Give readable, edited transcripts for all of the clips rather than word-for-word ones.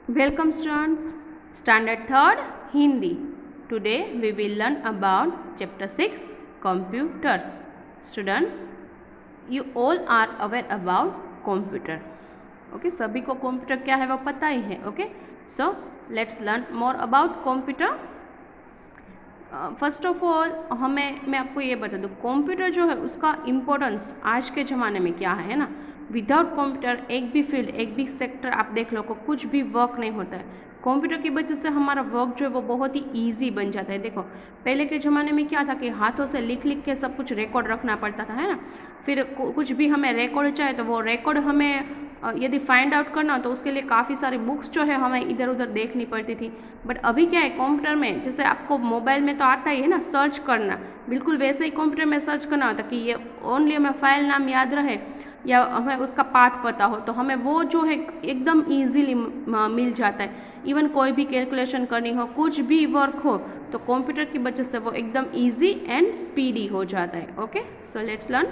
Welcome students, Standard 3rd Hindi. Today we will learn about Chapter 6 Computer. Students, you all are aware about computer. Okay, सभी को computer क्या है वो पता ही है. Okay, so let's learn more about computer. First of all मैं आपको ये बता दूँ, कंप्यूटर जो है उसका इम्पोर्टेंस आज के ज़माने में क्या है ना. विदाउट कंप्यूटर एक भी फील्ड, एक भी सेक्टर आप देख लो को कुछ भी वर्क नहीं होता है. कंप्यूटर की वजह से हमारा वर्क जो है वो बहुत ही ईजी बन जाता है. देखो पहले के ज़माने में क्या था कि हाथों से लिख लिख के सब कुछ रिकॉर्ड रखना पड़ता था, है ना. फिर कुछ भी हमें रिकॉर्ड चाहिए तो वो रिकॉर्ड हमें यदि फाइंड आउट करना हो तो उसके लिए काफ़ी सारी बुक्स जो है हमें इधर उधर देखनी पड़ती थी. बट अभी क्या है कंप्यूटर में, जैसे आपको मोबाइल में तो आता ही है ना सर्च करना, बिल्कुल वैसे ही कंप्यूटर में सर्च करना होता कि ये ओनली हमें फाइल नाम याद रहे या हमें उसका पाथ पता हो तो हमें वो जो है एकदम ईजीली मिल जाता है. इवन कोई भी कैलकुलेशन करनी हो, कुछ भी वर्क हो तो कंप्यूटर की वजह से वो एकदम ईजी एंड स्पीडी हो जाता है. Okay, so let's learn.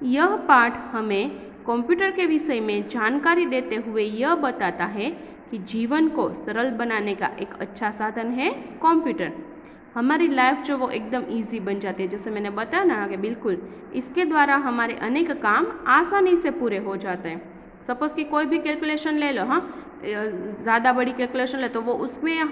यह पाठ हमें कंप्यूटर के विषय में जानकारी देते हुए यह बताता है कि जीवन को सरल बनाने का एक अच्छा साधन है कंप्यूटर. हमारी लाइफ जो वो एकदम इजी बन जाती है, जैसे मैंने बताया ना आगे, बिल्कुल इसके द्वारा हमारे अनेक काम आसानी से पूरे हो जाते हैं. सपोज़ कि कोई भी कैलकुलेशन ले लो, हाँ ज़्यादा बड़ी कैलकुलेशन ले तो वो उसमें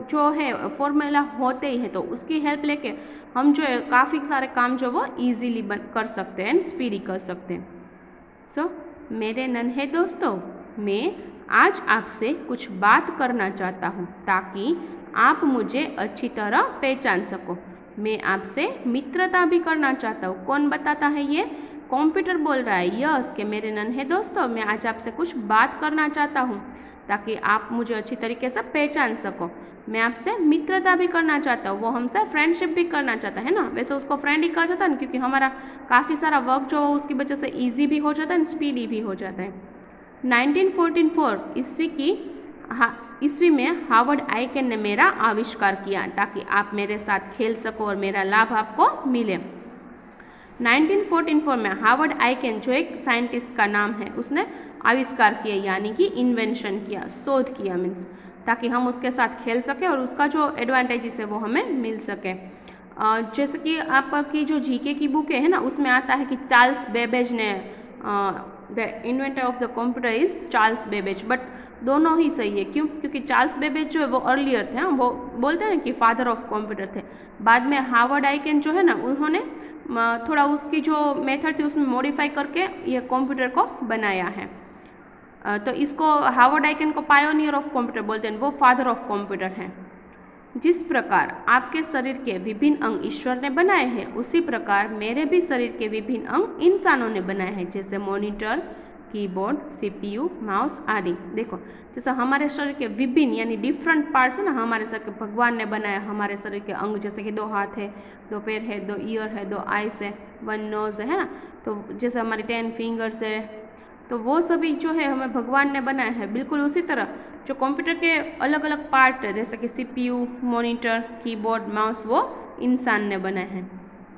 जो है फॉर्मूला होते ही है तो उसकी हेल्प लेके हम जो है काफ़ी सारे काम जो वो ईजीली कर सकते हैं एंड स्पीडी कर सकते हैं. सो मेरे नन्हे दोस्तों, मैं आज आपसे कुछ बात करना चाहता हूँ ताकि आप मुझे अच्छी तरह पहचान सको. मैं आपसे मित्रता भी करना चाहता हूँ. कौन बताता है ये? कंप्यूटर बोल रहा है. यस के मेरे नन्हे दोस्तों, मैं आज आपसे कुछ बात करना चाहता हूँ ताकि आप मुझे अच्छी तरीके से पहचान सको. मैं आपसे मित्रता भी करना चाहता हूँ, वो हमसे फ्रेंडशिप भी करना चाहता है ना. वैसे उसको फ्रेंड ही कहा जाता है ना, क्योंकि हमारा काफ़ी सारा वर्क जो हो उसकी वजह से ईजी भी हो जाता है, स्पीडी भी हो जाता है. 1944 ईस्वी में हार्वर्ड आइकेन ने मेरा आविष्कार किया ताकि आप मेरे साथ खेल सको और मेरा लाभ आपको मिले. 1944 में हार्वर्ड आइकेन जो एक साइंटिस्ट का नाम है, उसने आविष्कार किया यानी कि इन्वेंशन किया, शोध किया मीन्स, ताकि हम उसके साथ खेल सके और उसका जो एडवांटेजेस है वो हमें मिल सके. जैसे कि आपकी जो जीके की बुक है ना, उसमें आता है कि चार्ल्स बेबेज ने, the inventor of the computer is Charles Babbage. But दोनों ही सही है. क्यों? क्योंकि चार्ल्स बेबेज जो है वो अर्लियर थे, वो बोलते हैं कि फादर ऑफ कंप्यूटर थे. बाद में हार्वर्ड आइकेन जो है ना, उन्होंने थोड़ा उसकी जो मेथड थी उसमें मॉडिफाई करके ये कंप्यूटर को बनाया है. तो इसको हार्वर्ड आइकेन को पायोनियर ऑफ कंप्यूटर बोलते हैं, वो फादर ऑफ कंप्यूटर हैं. जिस प्रकार आपके शरीर के विभिन्न अंग ईश्वर ने बनाए हैं, उसी प्रकार मेरे भी शरीर के विभिन्न अंग इंसानों ने बनाए हैं, जैसे मॉनिटर, कीबोर्ड, सीपीयू, माउस आदि. देखो जैसे हमारे शरीर के विभिन्न यानी डिफरेंट पार्ट्स है ना, हमारे शरीर के भगवान ने बनाया हमारे शरीर के अंग, जैसे कि 2 हाथ है, 2 पैर है, 2 ईयर है, 2 आइस है, 1 नोज है ना. तो जैसे हमारी 10 फिंगर्स है, तो वो सभी जो है हमें भगवान ने बनाया है. बिल्कुल उसी तरह जो कंप्यूटर के अलग अलग पार्ट है, जैसे कि सीपीयू, मॉनिटर, कीबोर्ड, माउस, वो इंसान ने बनाए हैं.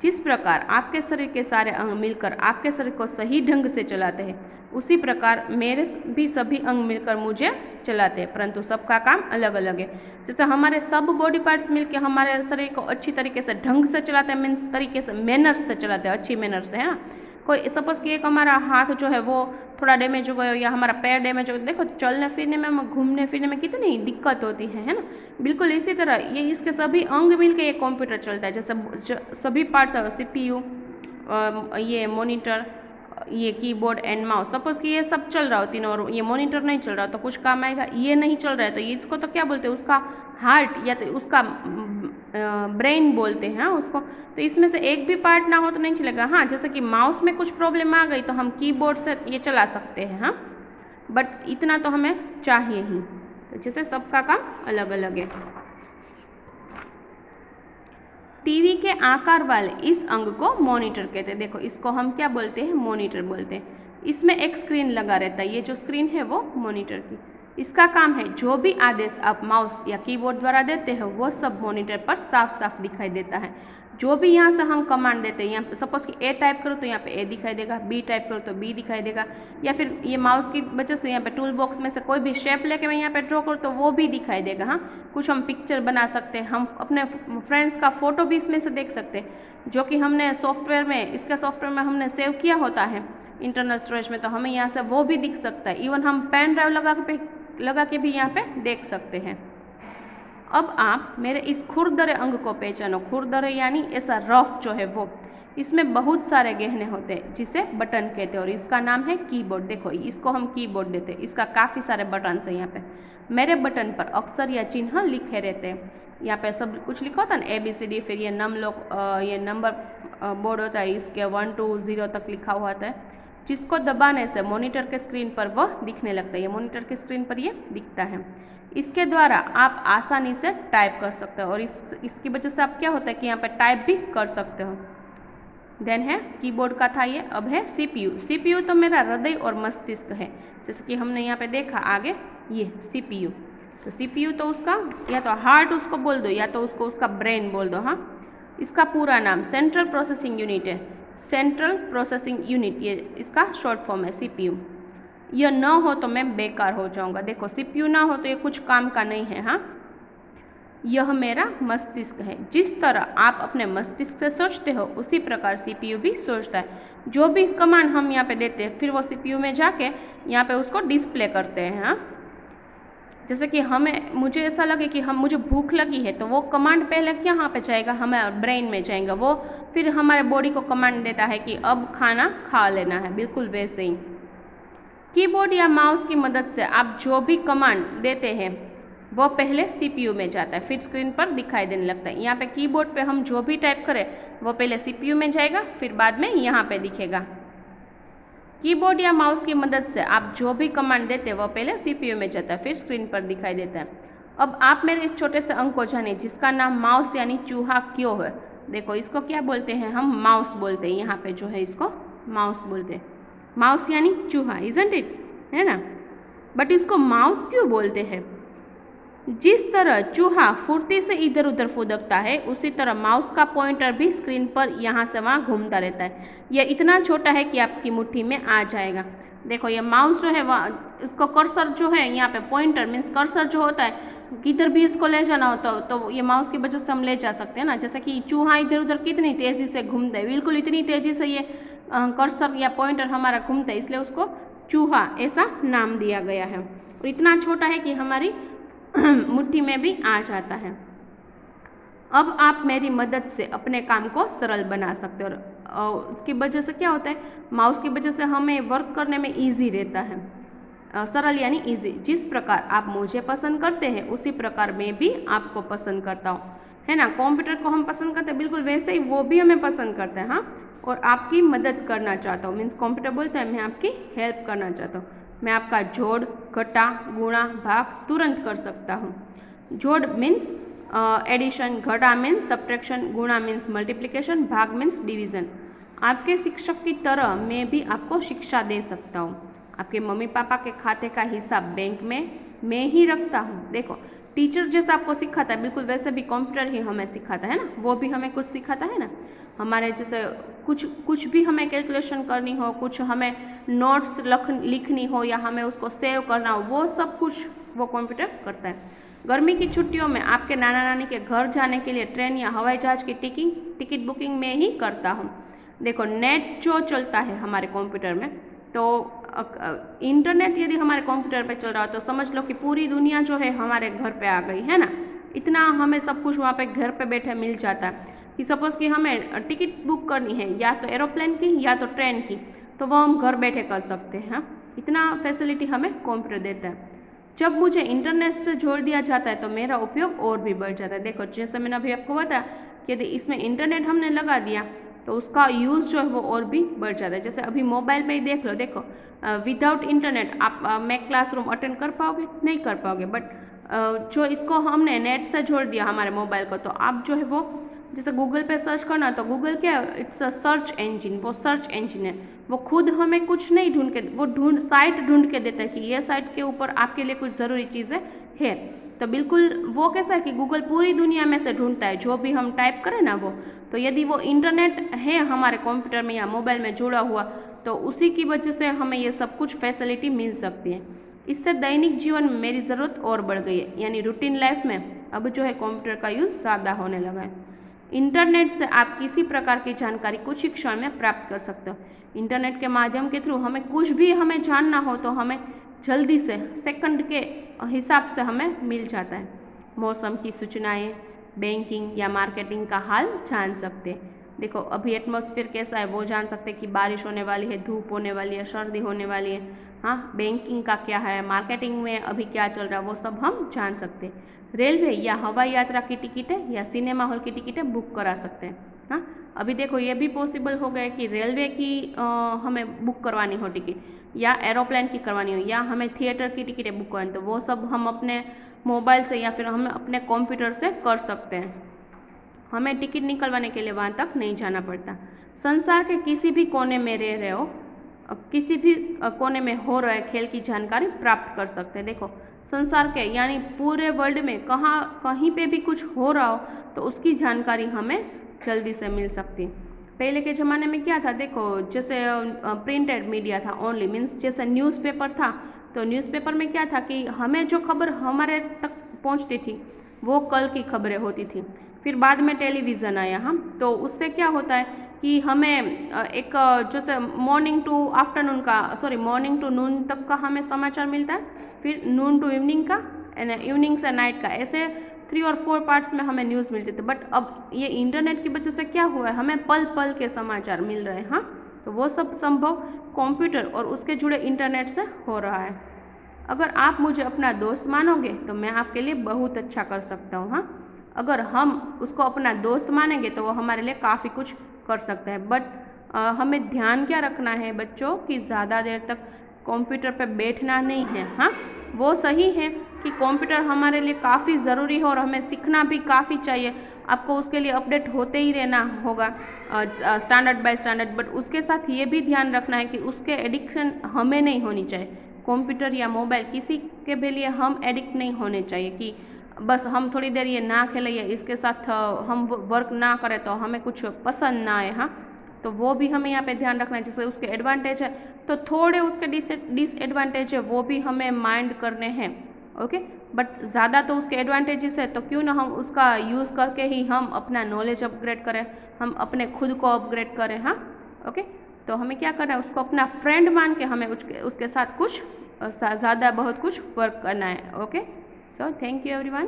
जिस प्रकार आपके शरीर के सारे अंग मिलकर आपके शरीर को सही ढंग से चलाते हैं, उसी प्रकार मेरे भी सभी अंग मिलकर मुझे चलाते हैं, परंतु सबका काम अलग अलग है. जैसे हमारे सब बॉडी पार्ट्स मिलकर हमारे शरीर को अच्छी तरीके से ढंग से चलाते हैं, मीन्स तरीके से मैनर्स से चलाते हैं, अच्छी मैनर्स से, है ना. कोई सपोज़ कि एक हमारा हाथ जो है वो थोड़ा डैमेज हो गया या हमारा पैर डैमेज हो गया, देखो चलने फिरने में, घूमने फिरने में कितनी दिक्कत होती है ना. बिल्कुल इसी तरह ये इसके सभी अंग मिलके ये कंप्यूटर चलता है. जैसे सभी पार्ट्स है, सीपीयू, ये मॉनिटर, ये कीबोर्ड एंड माउस. सपोज़ कि ये सब चल रहा हो तीनों और ये मॉनिटर नहीं चल रहा तो कुछ काम आएगा. ये नहीं चल रहा है तो ये इसको तो क्या बोलते हैं, उसका हार्ट या तो उसका ब्रेन बोलते हैं उसको. तो इसमें से एक भी पार्ट ना हो तो नहीं चलेगा. हाँ, जैसे कि माउस में कुछ प्रॉब्लम आ गई तो हम कीबोर्ड से ये चला सकते हैं, हाँ, बट इतना तो हमें चाहिए ही. तो जैसे सबका काम अलग अलग है. टीवी के आकार वाले इस अंग को मॉनिटर कहते हैं. देखो इसको हम क्या बोलते हैं, मॉनिटर बोलते हैं. इसमें एक स्क्रीन लगा रहता है, ये जो स्क्रीन है वो मॉनिटर की. इसका काम है जो भी आदेश आप माउस या कीबोर्ड द्वारा देते हो वो सब मॉनिटर पर साफ साफ दिखाई देता है. जो भी यहाँ से हम कमांड देते हैं, यहाँ सपोज कि ए टाइप करो तो यहाँ पे ए दिखाई देगा, बी टाइप करो तो बी दिखाई देगा, या फिर ये माउस की वजह से यहाँ पे टूल बॉक्स में से कोई भी शेप लेके मैं यहाँ पे ड्रॉ करूँ तो वो भी दिखाई देगा। हाँ, कुछ हम पिक्चर बना सकते हैं, हम अपने फ्रेंड्स का फोटो भी इसमें से देख सकते हैं, जो कि हमने सॉफ्टवेयर में, इसके सॉफ्टवेयर में हमने सेव किया होता है इंटरनल स्टोरेज में, तो हमें यहाँ से वो भी दिख सकता है। इवन हम पेन ड्राइव लगा के भी यहाँ पे देख सकते हैं। अब आप मेरे इस खुरदरे अंग को पहचानो। खुरदरे यानी ऐसा रफ जो है वो, इसमें बहुत सारे गहने होते हैं जिसे बटन कहते हैं, और इसका नाम है कीबोर्ड। देखो इसको हम कीबोर्ड देते हैं, इसका काफ़ी सारे बटन है। यहाँ पे मेरे बटन पर अक्षर या चिन्ह लिखे रहते हैं, यहाँ पे सब कुछ लिखा होता है ना, ABCD, फिर ये ये नंबर बोर्ड होता है, इसके 1 to 0 तक लिखा हुआ होता है, जिसको दबाने से मॉनिटर के स्क्रीन पर वह दिखने लगता है। ये मॉनिटर की स्क्रीन पर ये दिखता है। इसके द्वारा आप आसानी से टाइप कर सकते हो, और इसकी वजह से आप क्या होता है कि यहाँ पे टाइप भी कर सकते हो। देन है कीबोर्ड का था ये। अब है CPU। CPU तो मेरा हृदय और मस्तिष्क है, जैसे कि हमने यहाँ पे देखा आगे, ये CPU। तो CPU तो उसका या तो हार्ट उसको बोल दो, या तो उसको उसका ब्रेन बोल दो। हाँ, इसका पूरा नाम सेंट्रल प्रोसेसिंग यूनिट है। सेंट्रल प्रोसेसिंग यूनिट, ये इसका शॉर्ट फॉर्म है CPU। यह न हो तो मैं बेकार हो जाऊंगा। देखो CPU ना हो तो ये कुछ काम का नहीं है। हाँ, यह मेरा मस्तिष्क है। जिस तरह आप अपने मस्तिष्क से सोचते हो उसी प्रकार CPU भी सोचता है। जो भी कमांड हम यहाँ पे देते हैं फिर वो CPU में जाके यहाँ पे उसको डिस्प्ले करते हैं। हाँ, जैसे कि मुझे ऐसा लगे कि मुझे भूख लगी है तो वो कमांड पहले कहाँ पे जाएगा, हमारे ब्रेन में जाएगा, वो फिर हमारे बॉडी को कमांड देता है कि अब खाना खा लेना है। बिल्कुल वैसे ही कीबोर्ड या माउस की मदद से आप जो भी कमांड देते हैं वो पहले CPU में जाता है, फिर स्क्रीन पर दिखाई देने लगता है। यहाँ पे कीबोर्ड पे हम जो भी टाइप करें वो पहले CPU में जाएगा, फिर बाद में यहाँ पे दिखेगा। कीबोर्ड या माउस की मदद से आप जो भी कमांड देते हैं वो पहले CPU में जाता है, फिर स्क्रीन पर दिखाई देता है। अब आप मेरे इस छोटे से अंग को जानिए जिसका नाम माउस यानी चूहा क्यों है। देखो इसको क्या बोलते हैं, हम माउस बोलते हैं। यहाँ पे जो है इसको माउस बोलते हैं। माउस यानी चूहा, इजंट इट, है ना। बट इसको माउस क्यों बोलते हैं? जिस तरह चूहा फुर्ती से इधर उधर फुदकता है उसी तरह माउस का पॉइंटर भी स्क्रीन पर यहाँ से वहाँ घूमता रहता है। यह इतना छोटा है कि आपकी मुट्ठी में आ जाएगा। देखो ये माउस जो है वह, इसको कर्सर जो है यहाँ पे पॉइंटर मीन्स कर्सर जो होता है, किधर भी इसको ले जाना होता तो ये माउस की वजह से हम ले जा सकते हैं ना। जैसे कि चूहा इधर उधर कितनी तेज़ी से घूमता है, बिल्कुल इतनी तेज़ी से ये कर्सर या पॉइंटर हमारा घूमता है, इसलिए उसको चूहा ऐसा नाम दिया गया है। और इतना छोटा है कि हमारी मुट्ठी में भी आ जाता है। अब आप मेरी मदद से अपने काम को सरल बना सकते हो, और उसकी वजह से क्या होता है, माउस की वजह से हमें वर्क करने में इजी रहता है। सरल यानी इजी। जिस प्रकार आप मुझे पसंद करते हैं उसी प्रकार मैं भी आपको पसंद करता हूँ, है ना। कंप्यूटर को हम पसंद करते हैं बिल्कुल वैसे ही वो भी हमें पसंद करता है। हाँ, और आपकी मदद करना चाहता हूँ, मीन्स कंप्यूटर बोलता है मैं आपकी हेल्प करना चाहता हूँ। मैं आपका जोड़, घटा, गुणा, भाग तुरंत कर सकता हूँ। जोड़ मीन्स एडिशन, घटा मीन्स सब्ट्रैक्शन, गुणा मीन्स मल्टीप्लिकेशन, भाग मीन्स डिवीज़न। आपके शिक्षक की तरह मैं भी आपको शिक्षा दे सकता हूँ। आपके मम्मी पापा के खाते का हिसाब बैंक में मैं ही रखता हूँ। देखो टीचर जैसा आपको सिखाता है बिल्कुल वैसे भी कंप्यूटर ही हमें सिखाता है ना, वो भी हमें कुछ सिखाता है ना। हमारे जैसे कुछ भी हमें कैलकुलेशन करनी हो, कुछ हमें नोट्स लिखनी हो या हमें उसको सेव करना हो, वो सब कुछ वो कंप्यूटर करता है। गर्मी की छुट्टियों में आपके नाना नानी के घर जाने के लिए ट्रेन या हवाई जहाज की टिकट बुकिंग में ही करता हूँ। देखो नेट जो चलता है हमारे कंप्यूटर में, तो इंटरनेट यदि हमारे कंप्यूटर पे चल रहा हो तो समझ लो कि पूरी दुनिया जो है हमारे घर पे आ गई, है ना। इतना हमें सब कुछ वहाँ पे घर पे बैठे मिल जाता है कि सपोज़ कि हमें टिकट बुक करनी है या तो एरोप्लेन की या तो ट्रेन की, तो वो हम घर बैठे कर सकते हैं। इतना फैसिलिटी हमें कंप्यूटर देता है। जब मुझे इंटरनेट से जोड़ दिया जाता है तो मेरा उपयोग और भी बढ़ जाता है। देखो जैसे मैंने अभी आपको बताया कि यदि इसमें इंटरनेट हमने लगा दिया तो उसका यूज़ जो है वो और भी बढ़ जाता है। जैसे अभी मोबाइल में ही देख लो, देखो विदाउट इंटरनेट आप मैं क्लासरूम अटेंड कर पाओगे? नहीं कर पाओगे। बट जो इसको हमने नेट से जोड़ दिया हमारे मोबाइल को, तो आप जो है वो जैसे गूगल पे सर्च करना, तो गूगल क्या है, इट्स अ सर्च इंजिन। वो सर्च इंजिन है, वो खुद हमें कुछ नहीं ढूंढ के, वो साइट ढूंढ के देता है कि ये साइट के ऊपर आपके लिए कुछ ज़रूरी चीज़ें है। तो बिल्कुल वो कैसा है कि गूगल पूरी दुनिया में से ढूंढता है, जो भी हम टाइप करें ना वो तो यदि वो इंटरनेट है हमारे कंप्यूटर में या मोबाइल में जुड़ा हुआ तो उसी की वजह से हमें ये सब कुछ फैसिलिटी मिल सकती है। इससे दैनिक जीवन में मेरी ज़रूरत और बढ़ गई है, यानी रूटीन लाइफ में अब जो है कंप्यूटर का यूज़ ज़्यादा होने लगा है। इंटरनेट से आप किसी प्रकार की जानकारी कुछ ही क्षण में प्राप्त कर सकते हो। इंटरनेट के माध्यम के थ्रू हमें जानना हो तो हमें जल्दी से सेकंड के हिसाब से हमें मिल जाता है। मौसम की सूचनाएं, बैंकिंग या मार्केटिंग का हाल जान सकते हैं। देखो अभी एटमॉस्फेयर कैसा है वो जान सकते हैं कि बारिश होने वाली है, धूप होने वाली है, सर्दी होने वाली है। हाँ, बैंकिंग का क्या है, मार्केटिंग में अभी क्या चल रहा है वो सब हम जान सकते हैं। रेलवे या हवाई यात्रा की टिकटें या सिनेमा हॉल की टिकटें बुक करा सकते हैं। हाँ, अभी देखो ये भी पॉसिबल हो गया कि रेलवे की हमें बुक करवानी हो टिकट या एरोप्लेन की करवानी हो या हमें थिएटर की टिकटें बुक करवानी, तो वो सब हम अपने मोबाइल से या फिर हम अपने कंप्यूटर से कर सकते हैं। हमें टिकट निकलवाने के लिए वहाँ तक नहीं जाना पड़ता। संसार के किसी भी कोने में रह रहे हो, किसी भी कोने में हो रहे खेल की जानकारी प्राप्त कर सकते हैं। देखो संसार के यानी पूरे वर्ल्ड में कहीं पे भी कुछ हो रहा हो तो उसकी जानकारी हमें जल्दी से मिल सकती है। पहले के ज़माने में क्या था, देखो जैसे प्रिंटेड मीडिया था ओनली, मीन्स जैसे न्यूज़पेपर था, तो न्यूज़पेपर में क्या था कि हमें जो खबर हमारे तक पहुंचती थी वो कल की खबरें होती थी। फिर बाद में टेलीविज़न आया, हम तो उससे क्या होता है कि हमें एक जैसे मॉर्निंग टू नून तक का हमें समाचार मिलता है, फिर नून टू इवनिंग का, इवनिंग से नाइट का, ऐसे 3 और 4 पार्ट्स में हमें न्यूज़ मिलती थी। बट अब ये इंटरनेट की वजह से क्या हुआ है, हमें पल पल के समाचार मिल रहे हैं। हाँ, तो वो सब संभव कंप्यूटर और उसके जुड़े इंटरनेट से हो रहा है। अगर आप मुझे अपना दोस्त मानोगे तो मैं आपके लिए बहुत अच्छा कर सकता हूँ। हाँ, अगर हम उसको अपना दोस्त मानेंगे तो वो हमारे लिए काफ़ी कुछ कर सकता है। बट हमें ध्यान क्या रखना है बच्चों कि ज़्यादा देर तक कंप्यूटर पे बैठना नहीं है। हाँ, वो सही है कि कंप्यूटर हमारे लिए काफ़ी ज़रूरी है और हमें सीखना भी काफ़ी चाहिए। आपको उसके लिए अपडेट होते ही रहना होगा स्टैंडर्ड बाय स्टैंडर्ड, बट उसके साथ ये भी ध्यान रखना है कि उसके एडिक्शन हमें नहीं होनी चाहिए। कंप्यूटर या मोबाइल किसी के भी लिए हम एडिक्ट नहीं होने चाहिए कि बस हम थोड़ी देर ये ना खेलें या इसके साथ हम वर्क ना करें तो हमें कुछ पसंद ना आए। हाँ, तो वो भी हमें यहाँ पे ध्यान रखना है। जैसे उसके एडवांटेज है तो थोड़े उसके डिसएडवांटेज है वो भी हमें माइंड करने हैं। ओके, बट ज़्यादा तो उसके एडवांटेजेस है तो क्यों ना हम उसका यूज़ करके ही हम अपना नॉलेज अपग्रेड करें, हम अपने खुद को अपग्रेड करें। हाँ, ओके, तो हमें क्या करना है, उसको अपना फ्रेंड मान के हमें उसके साथ कुछ ज़्यादा बहुत कुछ वर्क करना है। Okay, so thank you everyone.